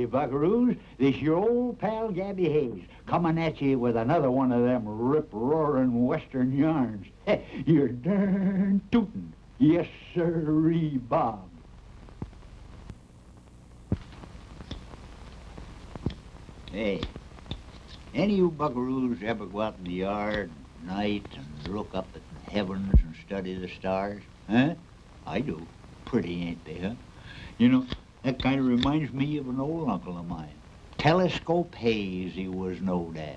Howdy, buckaroos. This your old pal Gabby Hayes, coming at you with another one of them rip-roaring Western yarns. You're darn tootin'. Yes, sirree, Bob. Hey, any of you buckaroos ever go out in the yard at night and look up at the heavens and study the stars? Huh? I do. Pretty, ain't they, huh? You know, that kind of reminds me of an old uncle of mine. Telescope Hayes, he was known as.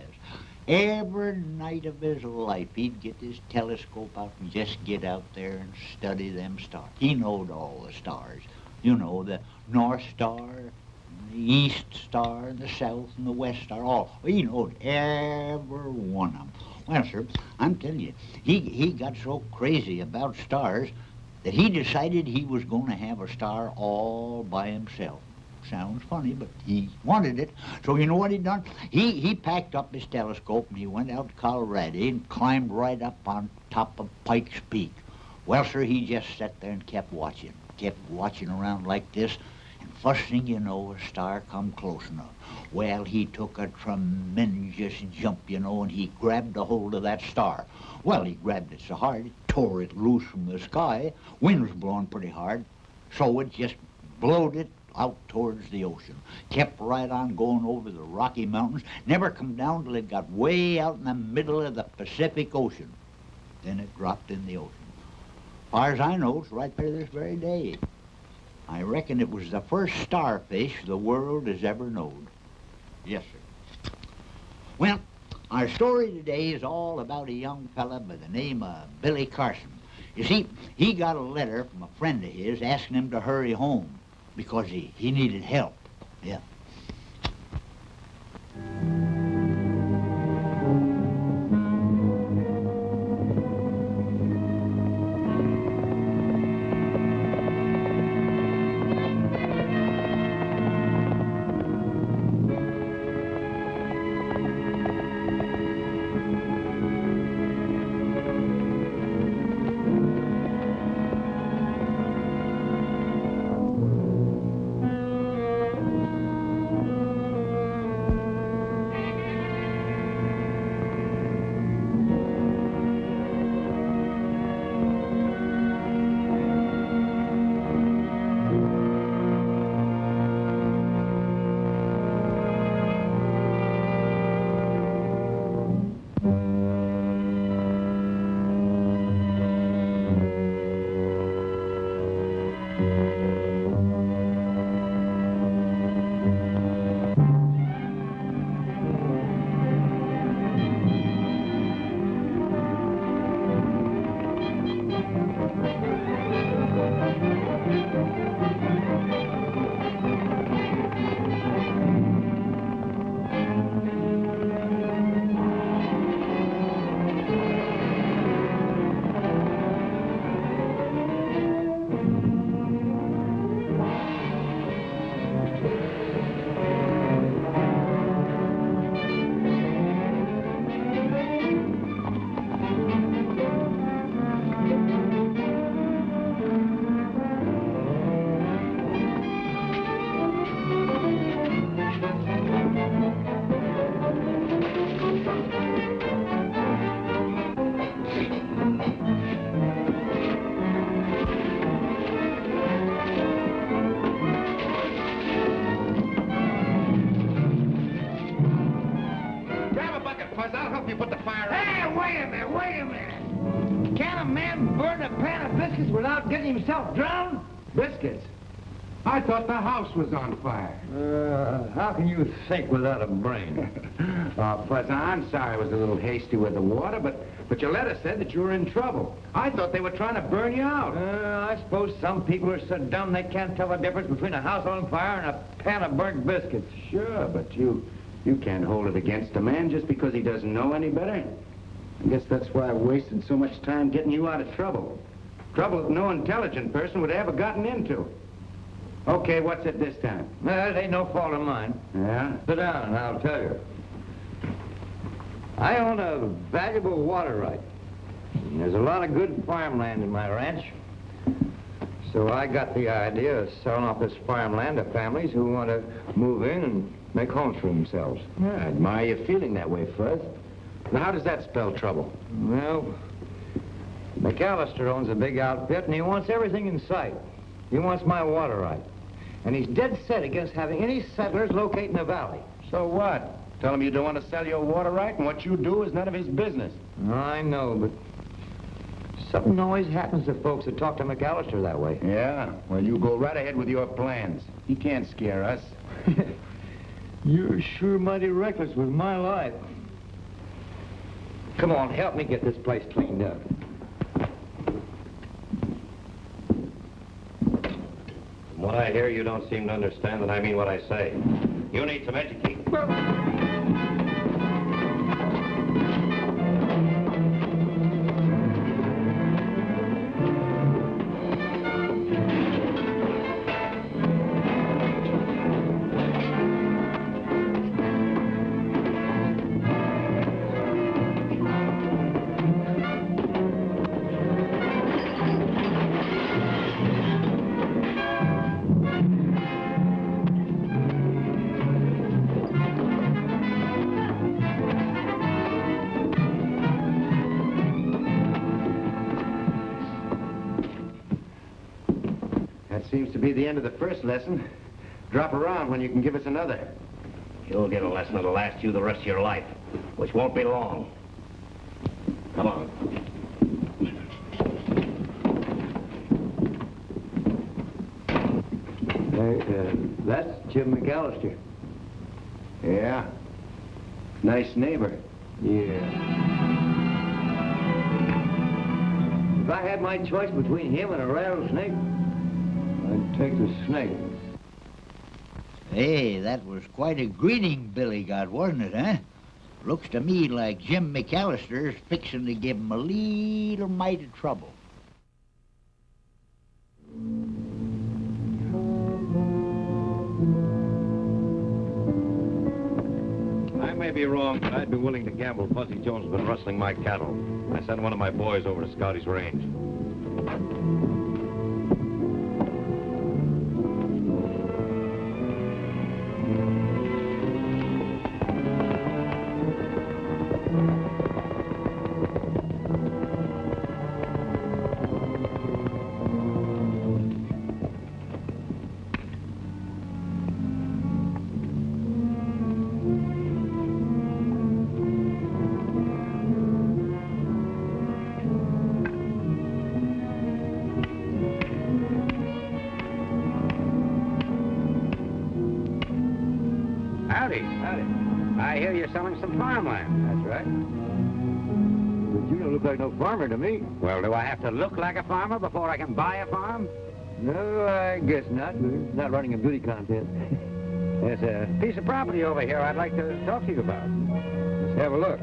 Every night of his life, he'd get his telescope out and just get out there and study them stars. He knowed all the stars. You know, the North Star, the East Star, the South and the West Star, all. He knowed every one of them. Well, sir, I'm telling you, he got so crazy about stars that he decided he was going to have a star all by himself. Sounds funny, but he wanted it. So you know what he done? He packed up his telescope and he went out to Colorado and climbed right up on top of Pike's Peak. Well, sir, he just sat there and kept watching around like this, and first thing you know, a star come close enough. Well, he took a tremendous jump, you know, and he grabbed a hold of that star. Well, he grabbed it so hard, it tore it loose from the sky. Wind was blowing pretty hard, so it just blowed it out towards the ocean. Kept right on going over the Rocky Mountains, never come down till it got way out in the middle of the Pacific Ocean. Then it dropped in the ocean. As far as I know, it's right there this very day. I reckon it was the first starfish the world has ever known. Yes, sir. Well, our story today is all about a young fella by the name of Billy Carson. You see, he got a letter from a friend of his asking him to hurry home because he needed help. Yeah. Without getting himself drowned? Biscuits? I thought the house was on fire. How can you think without a brain? Fuzz, I'm sorry I was a little hasty with the water, but your letter said that you were in trouble. I thought they were trying to burn you out. I suppose some people are so dumb they can't tell the difference between a house on fire and a pan of burnt biscuits. Sure, but you can't hold it against a man just because he doesn't know any better. I guess that's why I've wasted so much time getting you out of trouble. Trouble that no intelligent person would have ever gotten into. Okay, what's it this time? It ain't no fault of mine. Yeah? Sit down and I'll tell you. I own a valuable water right. And there's a lot of good farmland in my ranch. So I got the idea of selling off this farmland to families who want to move in and make homes for themselves. Yeah, I admire you feeling that way, Fuzz. Now, how does that spell trouble? Well, McAllister owns a big outfit, and he wants everything in sight. He wants my water right. And he's dead set against having any settlers locate in the valley. So what? Tell him you don't want to sell your water right, and what you do is none of his business. I know, but something always happens to folks that talk to McAllister that way. Yeah? Well, you go right ahead with your plans. He can't scare us. You're sure mighty reckless with my life. Come on, help me get this place cleaned up. From what I hear, you don't seem to understand that I mean what I say. You need some education. Seems to be the end of the first lesson. Drop around when you can give us another. You'll get a lesson that'll last you the rest of your life, which won't be long. Come on. That's Jim McAllister. Yeah. Nice neighbor. Yeah. If I had my choice between him and a rattlesnake, I'd take the snake. Hey, that was quite a greeting Billy got, wasn't it, huh? Looks to me like Jim McAllister's fixing to give him a little mite of trouble. I may be wrong, but I'd be willing to gamble Fuzzy Jones has been rustling my cattle. I sent one of my boys over to scout his range. Howdy. I hear you're selling some farmland. That's right. But you don't look like no farmer to me. Well, do I have to look like a farmer before I can buy a farm? No, I guess not. We're not running a beauty contest. There's a piece of property over here I'd like to talk to you about. Let's have a look.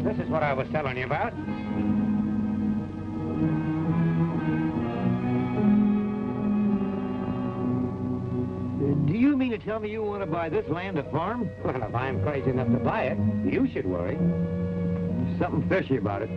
This is what I was telling you about. Do you mean to tell me you want to buy this land to farm? Well, if I'm crazy enough to buy it, you should worry. There's something fishy about it.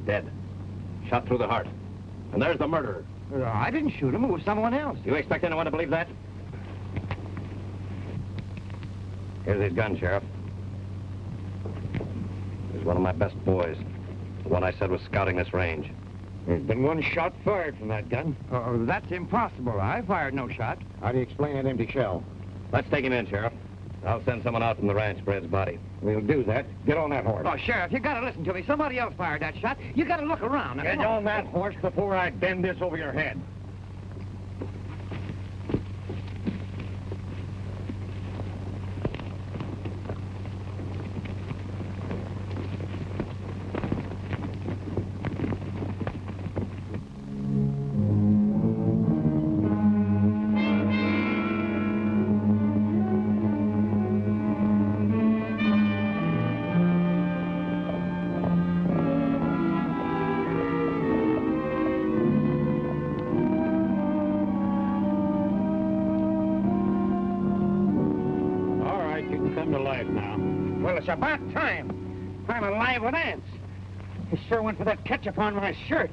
Dead. Shot through the heart. And there's the murderer. I didn't shoot him. It was someone else. You expect anyone to believe that? Here's his gun, Sheriff. He's one of my best boys. The one I said was scouting this range. There's been one shot fired from that gun. Oh, that's impossible. I fired no shot. How do you explain that empty shell? Let's take him in, Sheriff. I'll send someone out from the ranch for his body. We'll do that. Get on that horse. Oh, Sheriff, you gotta listen to me. Somebody else fired that shot. You gotta look around. Now, Get come on that horse before I bend this over your head. Well, it's about time. I'm alive with ants. I sure went for that ketchup on my shirt.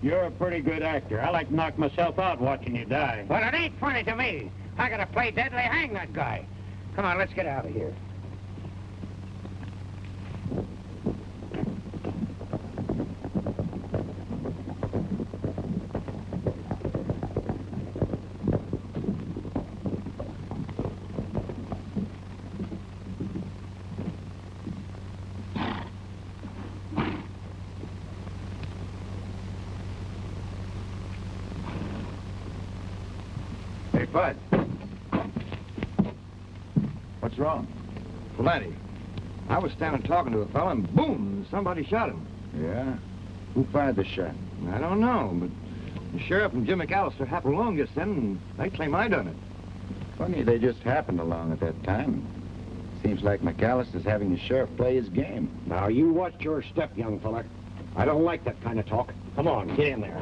You're a pretty good actor. I like to knock myself out watching you die. Well, it ain't funny to me. I gotta play deadly hang that guy. Come on, let's get out of here. Hey, Bud. What's wrong? Plenty. I was standing talking to a fella, and boom, somebody shot him. Yeah? Who fired the shot? I don't know, but the sheriff and Jim McAllister happened along just then, and they claim I done it. Funny, they just happened along at that time. Seems like McAllister's having the sheriff play his game. Now, you watch your step, young fella. I don't like that kind of talk. Come on, get in there.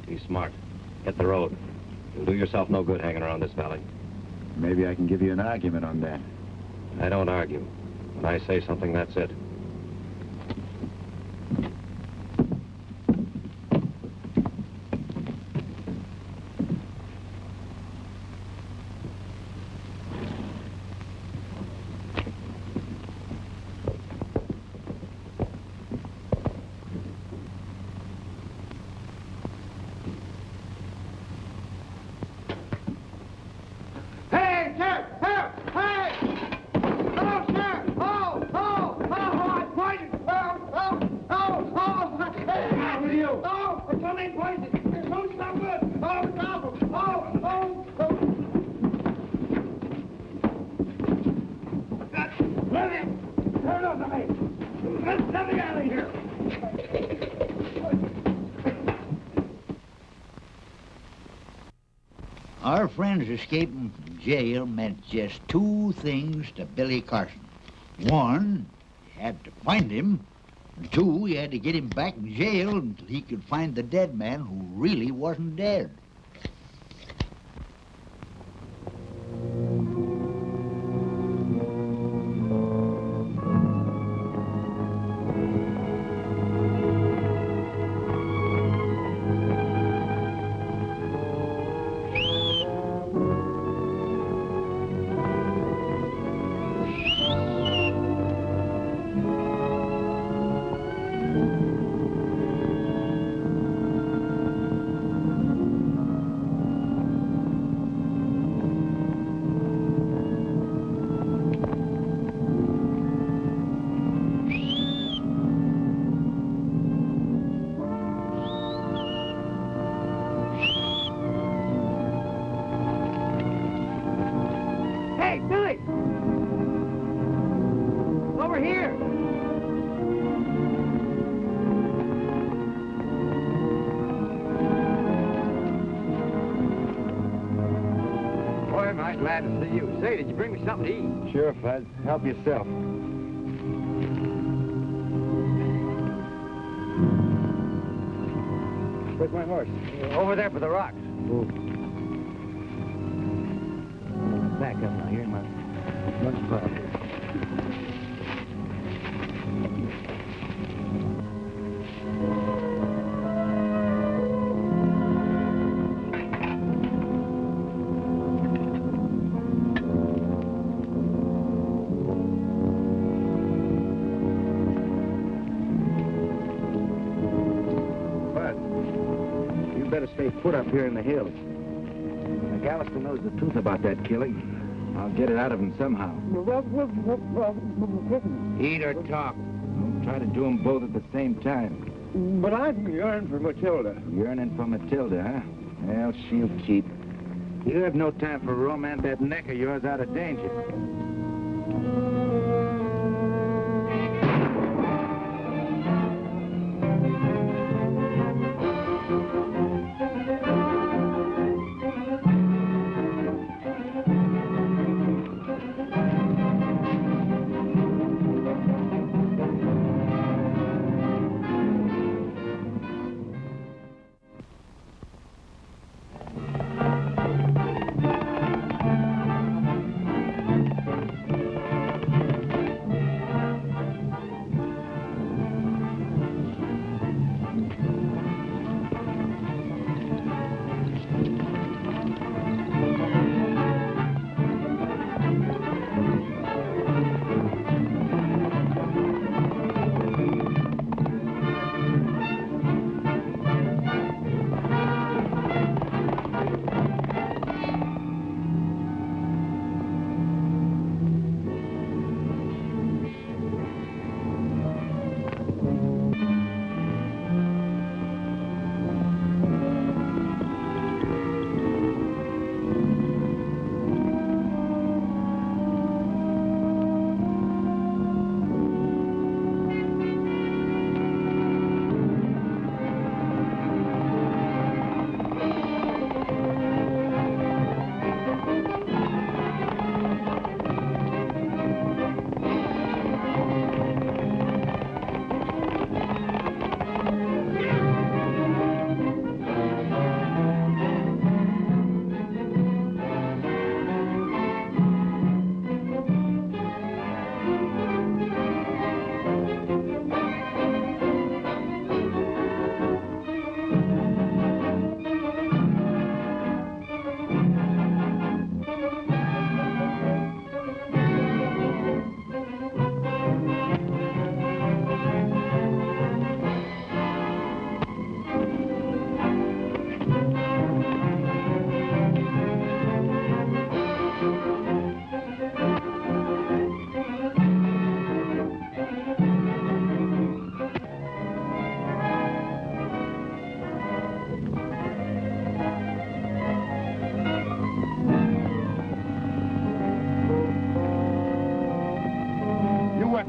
Be smart. Hit the road. You'll do yourself no good hanging around this valley. Maybe I can give you an argument on that. I don't argue. When I say something, that's it. Our friends escaping from jail meant just two things to Billy Carson. One, you had to find him. And two, you had to get him back in jail until he could find the dead man who really wasn't dead. Glad to see you. Say, did you bring me something to eat? Sure, Fud. Help yourself. Where's my horse? Over there for the rocks. Back up now. Here in my lunch property. stay put up here in the hills. McAllister knows the truth about that killing. I'll get it out of him somehow. Eat or talk. I'll try to do them both at the same time. But I'm yearning for Matilda. Yearning for Matilda, huh? Well, she'll keep. You have no time for romance. That neck of yours out of danger.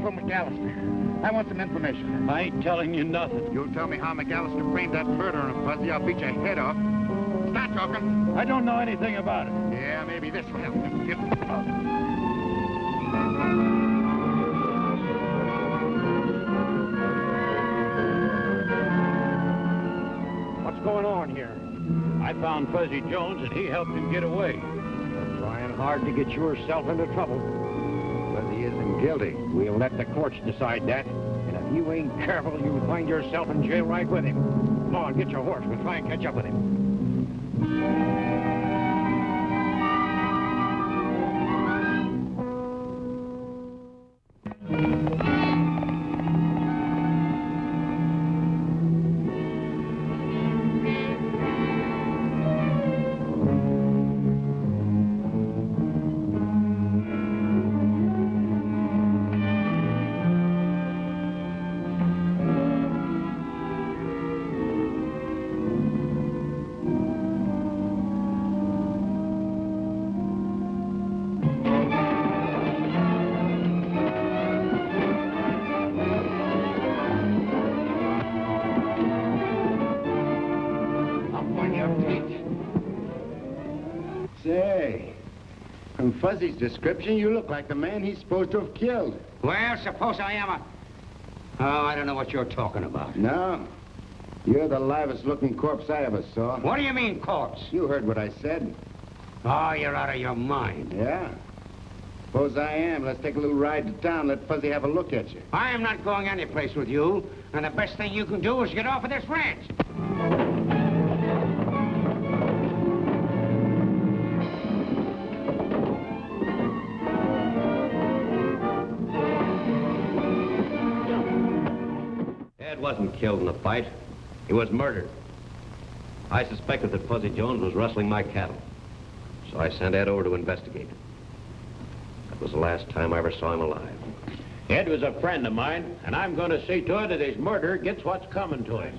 McAllister. I want some information. I ain't telling you nothing. You'll tell me how McAllister framed that murder on a Fuzzy. I'll beat your head off. Start talking. I don't know anything about it. Yeah, maybe this will help. What's going on here? I found Fuzzy Jones, and he helped him get away. Trying hard to get yourself into trouble. Fuzzy isn't guilty. We'll let the courts decide that. And if you ain't careful, you'll find yourself in jail right with him. Come on, get your horse. We'll try and catch up with him. Say, from Fuzzy's description, you look like the man he's supposed to have killed. Well, suppose I am a... Oh, I don't know what you're talking about. No. You're the livest-looking corpse I ever saw. What do you mean, corpse? You heard what I said. Oh, you're out of your mind. Yeah. Suppose I am. Let's take a little ride to town. Let Fuzzy have a look at you. I am not going any place with you, and the best thing you can do is get off of this ranch. Ed wasn't killed in the fight. He was murdered. I suspected that Fuzzy Jones was rustling my cattle. So I sent Ed over to investigate. That was the last time I ever saw him alive. Ed was a friend of mine, and I'm going to see to it that his murderer gets what's coming to him.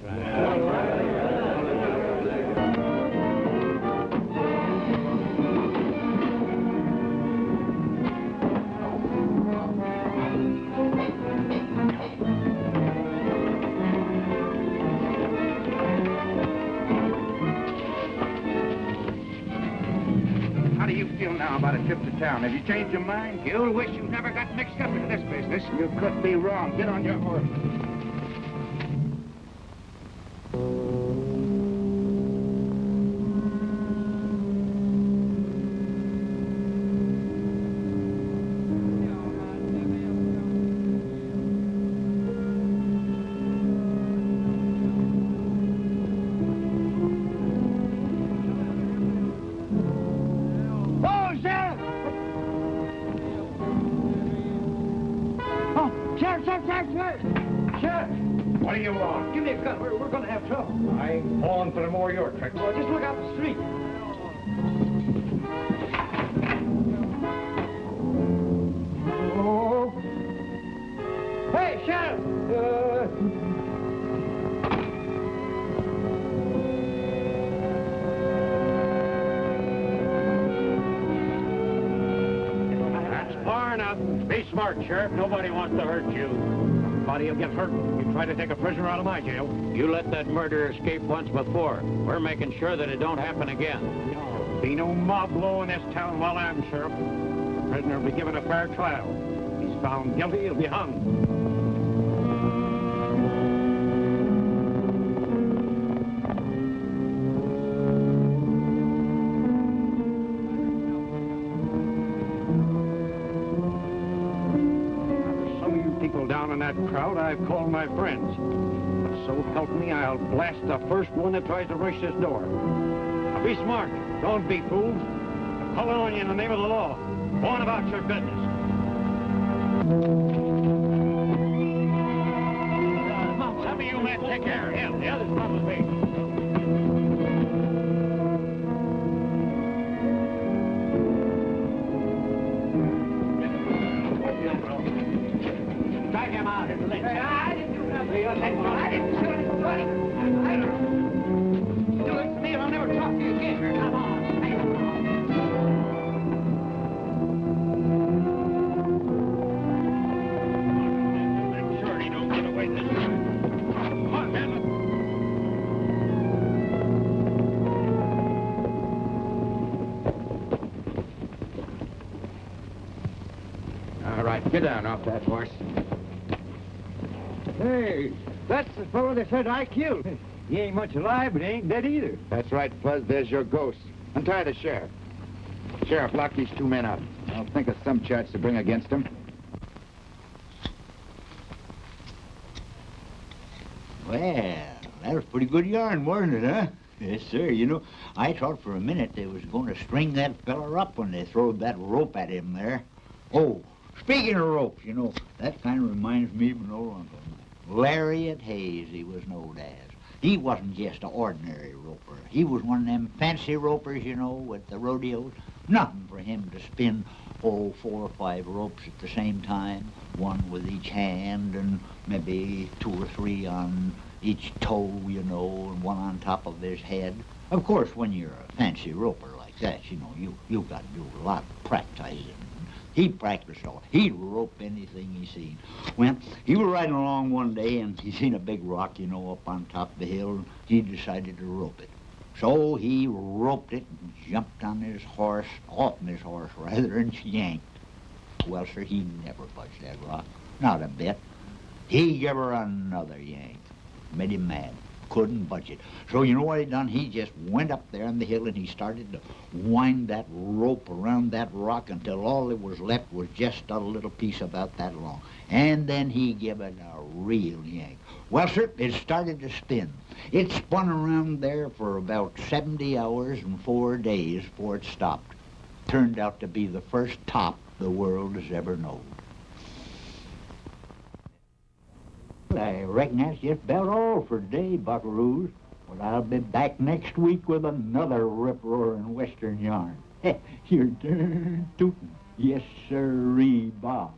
How do you feel now about a trip to town? Have you changed your mind? You'll wish you never got mixed up in this business. You could be wrong. Get on your horse. What do you want? Give me a gun. We're going to have trouble. I ain't falling for more of your tricks. Well, just look out the street. Oh. Hey, Sheriff! That's far enough. Be smart, Sheriff. Nobody wants to hurt you. Somebody will get hurt. You try to take a prisoner out of my jail. You let that murderer escape once before. We're making sure that it don't happen again. No, be no mob law in this town while I'm sheriff. The prisoner will be given a fair trial. If he's found guilty, he'll be hung. Down in that crowd, I've called my friends. But so help me, I'll blast the first one that tries to rush this door. Now be smart. Don't be fools. I'm calling on you in the name of the law. Go on about your business. Some of you men take care of him. The others come with me. Drag him out here. Hey, I didn't do nothing. I didn't do anything. I don't. Do it to me, and I'll never talk to you again. Come on. Make sure he don't get away this time. Come on, man. All right, get down off that horse. Hey, that's the fellow that said I killed. He ain't much alive, but he ain't dead either. That's right, Fuzz. There's your ghost. Untie the sheriff. Sheriff, lock these two men up. I'll think of some charge to bring against them. Well, that was pretty good yarn, wasn't it, huh? Yes, sir. You know, I thought for a minute they was going to string that fella up when they throwed that rope at him there. Oh, speaking of ropes, you know, that kind of reminds me of an old uncle. Lariat Hayes, he was known as. He wasn't just an ordinary roper. He was one of them fancy ropers, you know, with the rodeos. Nothing for him to spin, 4 or 5 ropes at the same time, one with each hand and maybe 2 or 3 on each toe, you know, and one on top of his head. Of course, when you're a fancy roper like that, you know, you've got to do a lot of practicing. He practiced all. He'd rope anything he seen. Well, he was riding along one day, and he seen a big rock, you know, up on top of the hill, and he decided to rope it. So he roped it and jumped on his horse, off his horse, rather, and yanked. Well, sir, he never budged that rock. Not a bit. He gave her another yank. Made him mad. Couldn't budge it. So you know what he done? He just went up there on the hill and he started to wind that rope around that rock until all that was left was just a little piece about that long. And then he gave it a real yank. Well, sir, it started to spin. It spun around there for about 70 hours and 4 days before it stopped. Turned out to be the first top the world has ever known. I reckon that's just about all for today, buckaroos. Well, I'll be back next week with another rip-roaring Western yarn. You're darn tootin'. Yes, sirree, Bob.